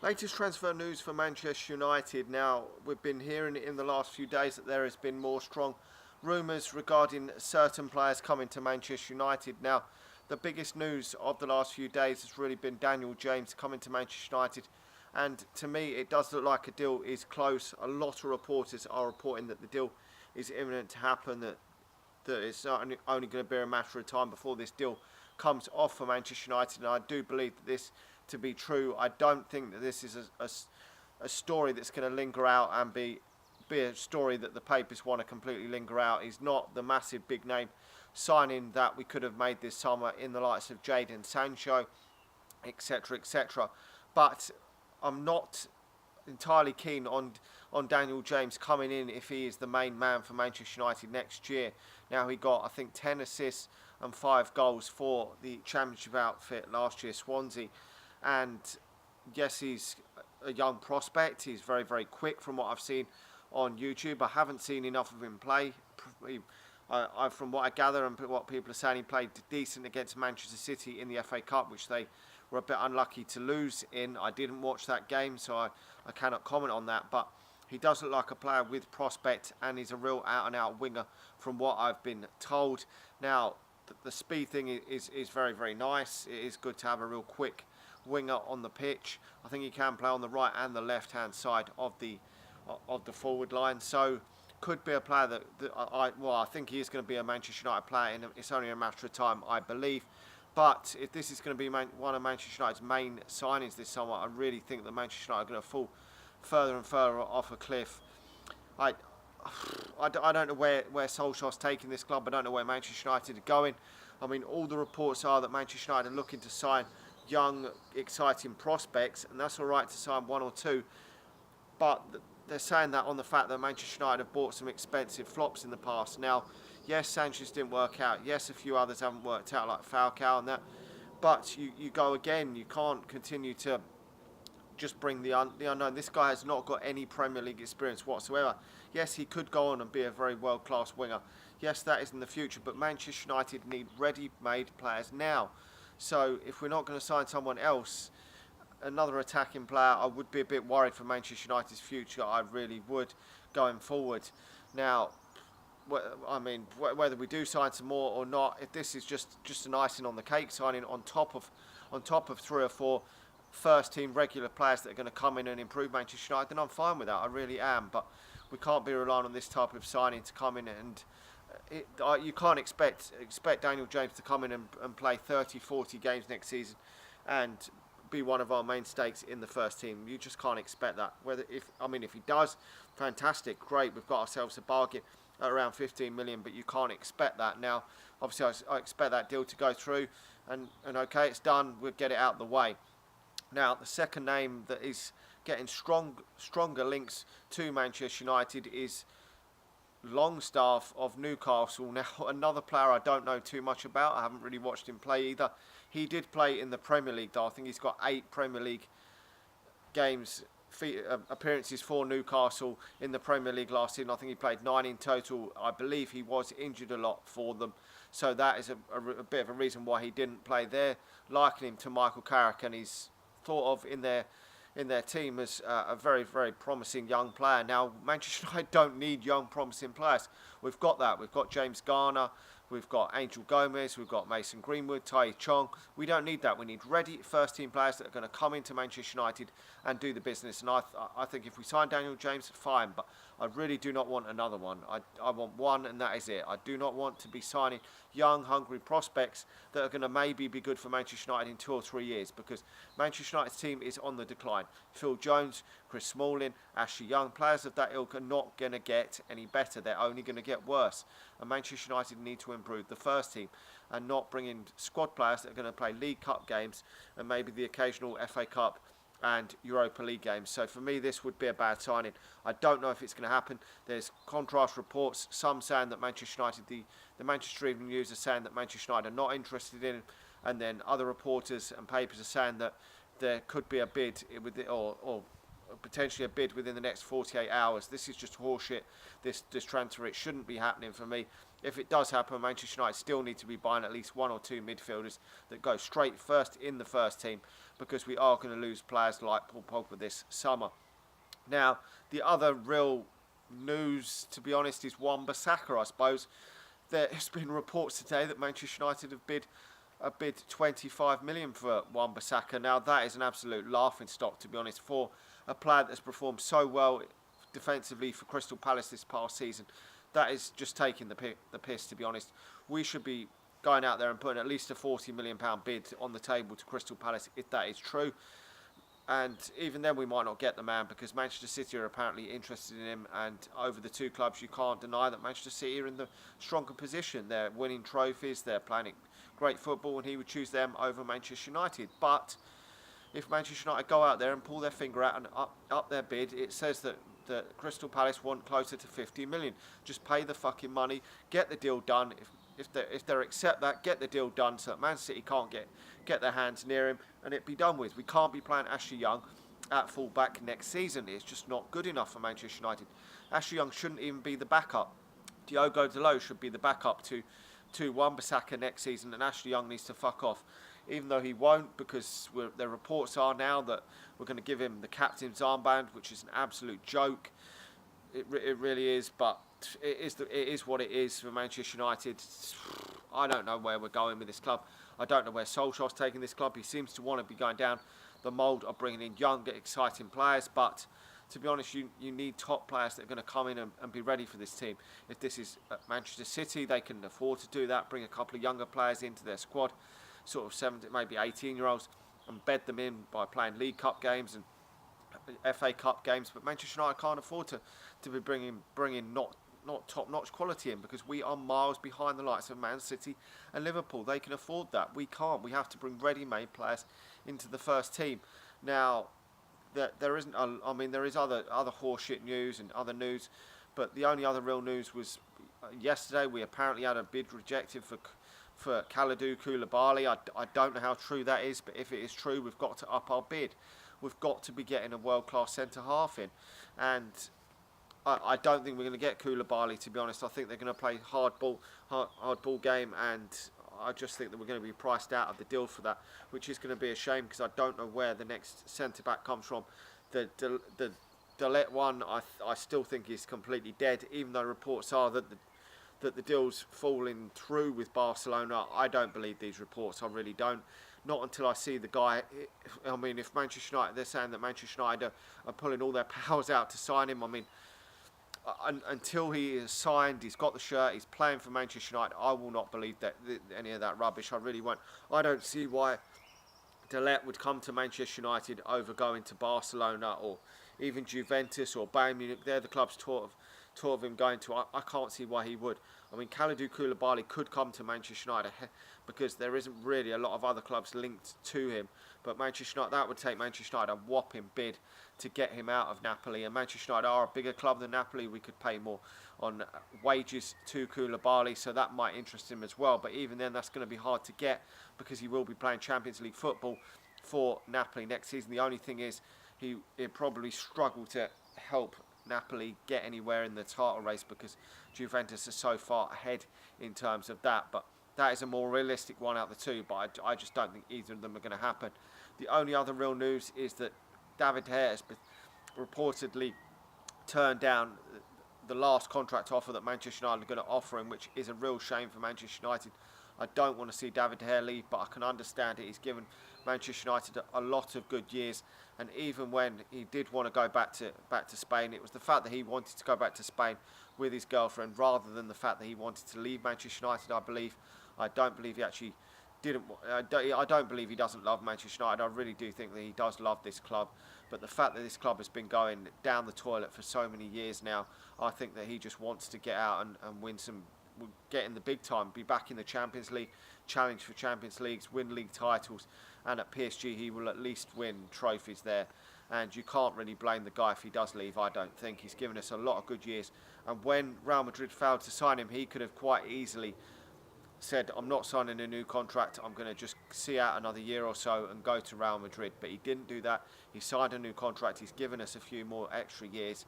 Latest transfer news for Manchester United. Now, we've been hearing in the last few days that there has been more strong rumours regarding certain players coming to Manchester United. Now, the biggest news of the last few days has really been Daniel James coming to Manchester United. And to me, it does look like a deal is close. A lot of reporters are reporting that the deal is imminent to happen, that it's only going to be a matter of time before this deal comes off for Manchester United. And I do believe that this to be true. I don't think that this is a story that's going to linger out and be a story that the papers want to completely linger out. He's not the massive big name signing that we could have made this summer in the likes of Jadon Sancho, etc., etc. But I'm not entirely keen on Daniel James coming in if he is the main man for Manchester United next year. Now, he got, I think, 10 assists and 5 goals for the Championship outfit last year, Swansea. And yes, he's a young prospect. He's very, very quick from what I've seen on YouTube. I haven't seen enough of him play. From what I gather and what people are saying, he played decent against Manchester City in the FA Cup, which they were a bit unlucky to lose in. I didn't watch that game, so I cannot comment on that. But he does look like a player with prospect, and he's a real out-and-out winger from what I've been told. Now, the speed thing is very, very nice. It is good to have a real quick winger on the pitch. I think he can play on the right and the left-hand side of the forward line. So could be a player that I think he is going to be a Manchester United player, and it's only a matter of time, I believe. But if this is going to be one of Manchester United's main signings this summer, I really think that Manchester United are going to fall further and further off a cliff. I don't know where Solskjaer's taking this club. I don't know where Manchester United are going. I mean, all the reports are that Manchester United are looking to sign young, exciting prospects, and that's all right to sign one or two. But they're saying that on the fact that Manchester United have bought some expensive flops in the past. Now, yes, Sanchez didn't work out. Yes, a few others haven't worked out, like Falcao and that. But you go again. You can't continue to just bring the unknown. This guy has not got any Premier League experience whatsoever. Yes, he could go on and be a very world-class winger. Yes, that is in the future. But Manchester United need ready-made players now. So if we're not going to sign someone else, another attacking player, I would be a bit worried for Manchester United's future. I really would, going forward. Now, I mean, whether we do sign some more or not, if this is just an icing on the cake signing on top of 3 or 4 first team regular players that are going to come in and improve Manchester United, then I'm fine with that. I really am. But we can't be relying on this type of signing to come in and you can't expect Daniel James to come in and play 30, 40 games next season and be one of our mainstays in the first team. You just can't expect that. If he does, fantastic, great. We've got ourselves a bargain at around 15 million, but you can't expect that. Now, obviously, I expect that deal to go through, and okay, it's done. We'll get it out of the way. Now, the second name that is getting stronger links to Manchester United is Longstaff of Newcastle. Now, another player I don't know too much about. I haven't really watched him play either. He did play in the Premier League, though. I think he's got 8 Premier League games, appearances for Newcastle in the Premier League last season. I think he played 9 in total. I believe he was injured a lot for them. So that is a bit of a reason why he didn't play there. Likening him to Michael Carrick, and he's thought of in their team as a very, very promising young player. Now, Manchester United don't need young, promising players. We've got that. We've got James Garner. We've got Angel Gomez. We've got Mason Greenwood, Tai Chong. We don't need that. We need ready first-team players that are going to come into Manchester United and do the business. And I think if we sign Daniel James, fine. But I really do not want another one. I want one, and that is it. I do not want to be signing young, hungry prospects that are going to maybe be good for Manchester United in 2 or 3 years, because Manchester United's team is on the decline. Phil Jones, Chris Smalling, Ashley Young, players of that ilk are not going to get any better. They're only going to get worse. And Manchester United need to improve the first team and not bring in squad players that are going to play League Cup games and maybe the occasional FA Cup and Europa League games. So for me, this would be a bad signing. I don't know if it's going to happen. There's contrast reports, some saying that Manchester United, the Manchester Evening News are saying that Manchester United are not interested in him, and then other reporters and papers are saying that there could be a bid or potentially a bid within the next 48 hours. This is just horseshit, this transfer. It shouldn't be happening for me. if it does happen, Manchester United still need to be buying at least 1 or 2 midfielders that go straight first in the first team, because we are going to lose players like Paul Pogba this summer. Now, the other real news, to be honest, is bissaka, I suppose. There has been reports today that Manchester United have bid 25 million for bissaka. Now, that is an absolute laughing stock, to be honest, for a player that's performed so well defensively for Crystal Palace this past season. That is just taking the piss, to be honest. We should be going out there and putting at least a £40 million bid on the table to Crystal Palace if that is true. And even then we might not get the man, because Manchester City are apparently interested in him, and over the two clubs you can't deny that Manchester City are in the stronger position. They're winning trophies, they're playing great football, and he would choose them over Manchester United. But if Manchester United go out there and pull their finger out and up their bid, it says that Crystal Palace want closer to 50 million. Just pay the fucking money, get the deal done. If they accept that, get the deal done so that Man City can't get their hands near him and it be done with. We can't be playing Ashley Young at full back next season. It's just not good enough for Manchester United. Ashley Young shouldn't even be the backup. Diogo Dalot should be the backup to bissaka next season, and Ashley Young needs to fuck off. Even though he won't, because the reports are now that we're going to give him the captain's armband, which is an absolute joke. It really is, but it is what it is for Manchester United. I don't know where we're going with this club. I don't know where Solskjaer's taking this club. He seems to want to be going down the mould of bringing in young, exciting players, but to be honest, you need top players that are going to come in and be ready for this team. If this is Manchester City, they can afford to do that, bring a couple of younger players into their squad, sort of 17, maybe 18-year-olds, and bed them in by playing League Cup games and FA Cup games. But Manchester United can't afford to be bringing not top-notch quality in, because we are miles behind the likes of Man City and Liverpool. They can afford that. We can't. We have to bring ready-made players into the first team. Now, there isn't. There is other horseshit news and other news, but the only other real news was yesterday. We apparently had a bid rejected for Kalidou Koulibaly. I don't know how true that is, but if it is true, we've got to up our bid. We've got to be getting a world-class centre-half in, and I don't think we're going to get Koulibaly, to be honest. I think they're going to play hard ball game, and I just think that we're going to be priced out of the deal for that, which is going to be a shame, because I don't know where the next centre-back comes from. The Dalot one, I still think is completely dead, even though reports are that the deal's falling through with Barcelona. I don't believe these reports. I really don't. Not until I see the guy. I mean, if Manchester United, they're saying that Manchester United are pulling all their powers out to sign him. I mean, until he is signed, he's got the shirt, he's playing for Manchester United, I will not believe that any of that rubbish. I really won't. I don't see why Dalot would come to Manchester United over going to Barcelona or even Juventus or Bayern Munich. They're the clubs taught of him going to. I can't see why he would. I mean, Kalidou Koulibaly could come to Manchester United because there isn't really a lot of other clubs linked to him. But Manchester United, that would take Manchester United a whopping bid to get him out of Napoli. And Manchester United are a bigger club than Napoli. We could pay more on wages to Koulibaly, so that might interest him as well. But even then, that's going to be hard to get, because he will be playing Champions League football for Napoli next season. The only thing is, he'll probably struggle to help Napoli get anywhere in the title race, because Juventus are so far ahead in terms of that. But that is a more realistic one out of the two, but I just don't think either of them are going to happen. The only other real news is that David De Gea has reportedly turned down the last contract offer that Manchester United are going to offer him, which is a real shame for Manchester United. I don't want to see David De Gea leave, but I can understand it. He's given Manchester United a lot of good years, and even when he did want to go back to Spain, it was the fact that he wanted to go back to Spain with his girlfriend rather than the fact that he wanted to leave Manchester United. I don't believe he actually didn't. I don't believe he doesn't love Manchester United. I really do think that he does love this club, but the fact that this club has been going down the toilet for so many years now, I think that he just wants to get out and win some. Get in the big time, be back in the Champions League, challenge for Champions Leagues, win league titles, and at PSG he will at least win trophies there. And you can't really blame the guy if he does leave. I don't think. He's given us a lot of good years, and when Real Madrid failed to sign him, he could have quite easily said, I'm not signing a new contract, I'm going to just see out another year or so and go to Real Madrid. But he didn't do that. He signed a new contract. He's given us a few more extra years,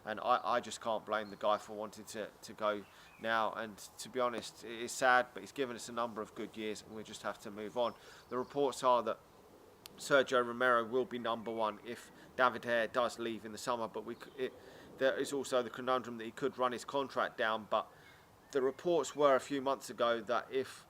and I just can't blame the guy for wanting to go now, and to be honest, it is sad, but he's given us a number of good years, and we just have to move on. The reports are that Sergio Romero will be number one if David Hare does leave in the summer, but there is also the conundrum that he could run his contract down. But the reports were a few months ago that if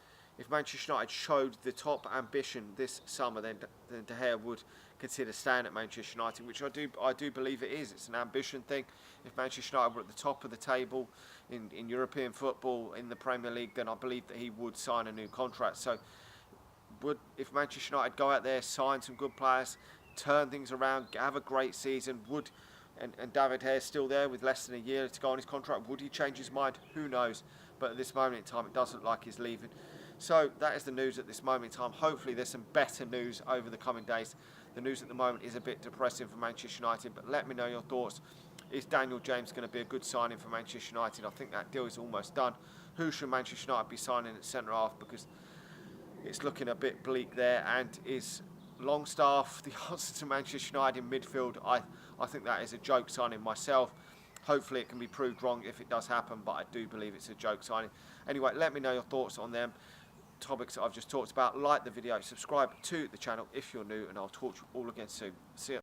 Manchester United showed the top ambition this summer, then De Gea would consider staying at Manchester United, which I do believe it is. It's an ambition thing. If Manchester United were at the top of the table in European football, in the Premier League, then I believe that he would sign a new contract. So if Manchester United go out there, sign some good players, turn things around, have a great season, and David Hare's still there with less than a year to go on his contract, would he change his mind? Who knows? But at this moment in time, it doesn't look like he's leaving. So that is the news at this moment in time. Hopefully there's some better news over the coming days. The news at the moment is a bit depressing for Manchester United, but let me know your thoughts. Is Daniel James going to be a good signing for Manchester United? I think that deal is almost done. Who should Manchester United be signing at centre-half? Because it's looking a bit bleak there. And is Longstaff the answer to Manchester United in midfield? I think that is a joke signing myself. Hopefully it can be proved wrong if it does happen, but I do believe it's a joke signing. Anyway, let me know your thoughts on them topics that I've just talked about. Like the video, subscribe to the channel if you're new, and I'll talk to you all again soon. See ya.